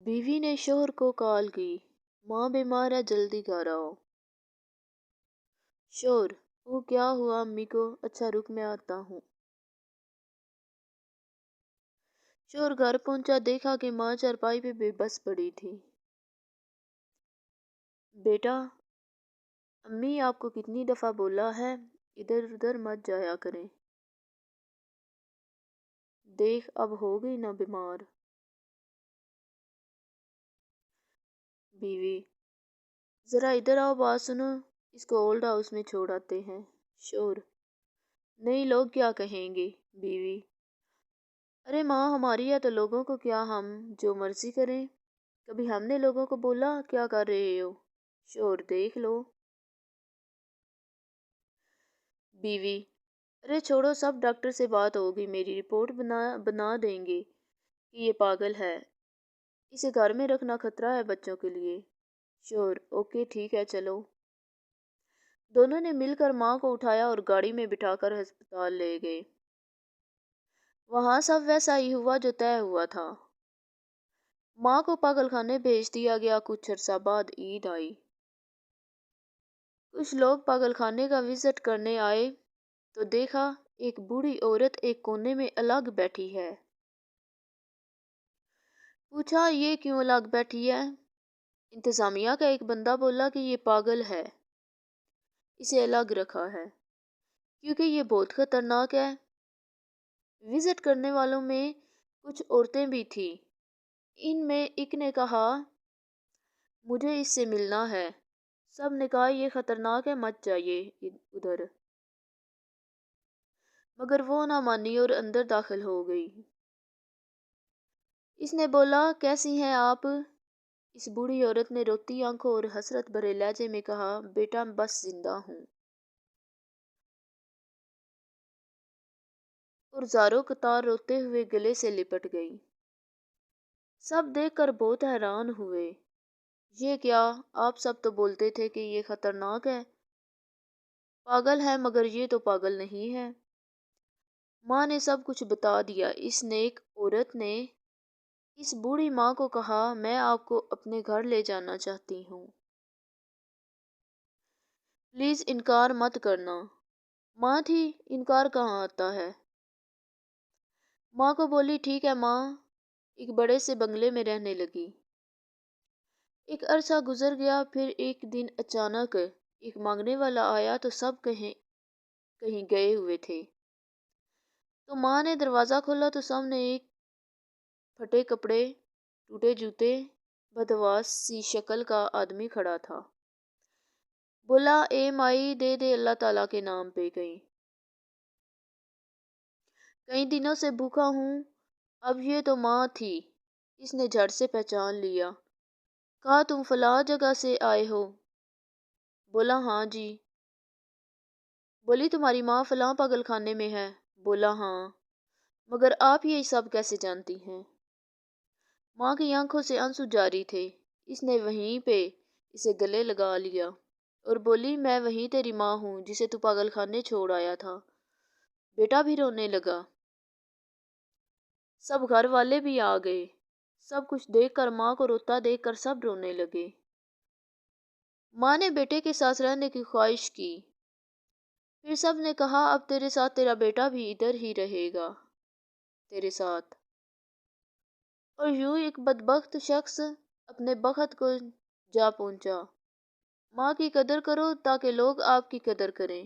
بیوی نے شوہر کو کال کی، ماں بیمار ہے جلدی گھر آؤ۔ شوہر: وہ کیا ہوا امی کو؟ اچھا رک میں آتا ہوں۔ شوہر گھر پہنچا، دیکھا کہ ماں چارپائی پہ بے بس پڑی تھی۔ بیٹا، امی آپ کو کتنی دفعہ بولا ہے ادھر ادھر مت جایا کریں، دیکھ اب ہو گئی نہ بیمار۔ بیوی: ذرا ادھر آؤ، بات سنو، اس کو اولڈ ہاؤس میں چھوڑ آتے ہیں۔ شوہر: نہیں، لوگ کیا کہیں گے؟ بیوی: ارے ماں ہماری ہے تو لوگوں کو کیا، ہم جو مرضی کریں، کبھی ہم نے لوگوں کو بولا کیا کر رہے ہو؟ شوہر: دیکھ لو۔ بیوی: ارے چھوڑو، سب ڈاکٹر سے بات ہوگی، میری رپورٹ بنا دیں گے کہ یہ پاگل ہے، اسے گھر میں رکھنا خطرہ ہے بچوں کے لیے۔ شوہر: اوکے ٹھیک ہے چلو۔ دونوں نے مل کر ماں کو اٹھایا اور گاڑی میں بٹھا کر ہسپتال لے گئے۔ وہاں سب ویسا ہی ہوا جو طے ہوا تھا۔ ماں کو پاگل خانے بھیج دیا گیا۔ کچھ عرصہ بعد عید آئی۔ کچھ لوگ پاگل خانے کا وزٹ کرنے آئے تو دیکھا ایک بوڑھی عورت ایک کونے میں الگ بیٹھی ہے۔ پوچھا یہ کیوں الگ بیٹھی ہے؟ انتظامیہ کا ایک بندہ بولا کہ یہ پاگل ہے، اسے الگ رکھا ہے کیونکہ یہ بہت خطرناک ہے۔ وزٹ کرنے والوں میں کچھ عورتیں بھی تھیں۔ ان میں ایک نے کہا مجھے اس سے ملنا ہے، سب نے کہا یہ خطرناک ہے مت جائیے ادھر، مگر وہ نہ مانی اور اندر داخل ہو گئی۔ اس نے بولا کیسی ہیں آپ؟ اس بوڑھی عورت نے روتی آنکھوں اور حسرت بھرے لہجے میں کہا بیٹا بس زندہ ہوں، اور زاروں قطار روتے ہوئے گلے سے لپٹ گئی۔ سب دیکھ کر بہت حیران ہوئے۔ یہ کیا، آپ سب تو بولتے تھے کہ یہ خطرناک ہے، پاگل ہے، مگر یہ تو پاگل نہیں ہے۔ ماں نے سب کچھ بتا دیا۔ اس نیک عورت نے اس بوڑھی ماں کو کہا میں آپ کو اپنے گھر لے جانا چاہتی ہوں، پلیز انکار مت کرنا۔ ماں تھی، انکار کہاں آتا ہے۔ ماں کو بولی ٹھیک ہے ماں، ایک بڑے سے بنگلے میں رہنے لگی۔ ایک عرصہ گزر گیا، پھر ایک دن اچانک ایک مانگنے والا آیا تو سب کہیں گئے ہوئے تھے۔ تو ماں نے دروازہ کھولا تو سامنے ایک پھٹے کپڑے، ٹوٹے جوتے، بدحواس سی شکل کا آدمی کھڑا تھا۔ بولا اے مائی دے دے اللہ تعالیٰ کے نام پہ، کئی دنوں سے بھوکا ہوں۔ اب یہ تو ماں تھی، اس نے جھٹ سے پہچان لیا۔ کہا تم فلاں جگہ سے آئے ہو؟ بولا ہاں جی۔ بولی تمہاری ماں فلاں پاگل خانے میں ہے؟ بولا ہاں۔ مگر آپ یہ سب کیسے جانتی ہیں؟ ماں کی آنکھوں سے آنسو جاری تھے۔ اس نے وہیں پہ اسے گلے لگا لیا اور بولی میں وہی تیری ماں ہوں جسے تو پاگل خانے چھوڑ آیا تھا۔ بیٹا بھی رونے لگا۔ سب گھر والے بھی آ گئے۔ سب کچھ دیکھ کر ماں کو روتا دیکھ کر سب رونے لگے۔ ماں نے بیٹے کے ساتھ رہنے کی خواہش کی۔ پھر سب نے کہا اب تیرے ساتھ تیرا بیٹا بھی ادھر ہی رہے گا تیرے ساتھ۔ اور یوں ایک بدبخت شخص اپنے بخت کو جا پہنچا۔ ماں کی قدر کرو تاکہ لوگ آپ کی قدر کریں۔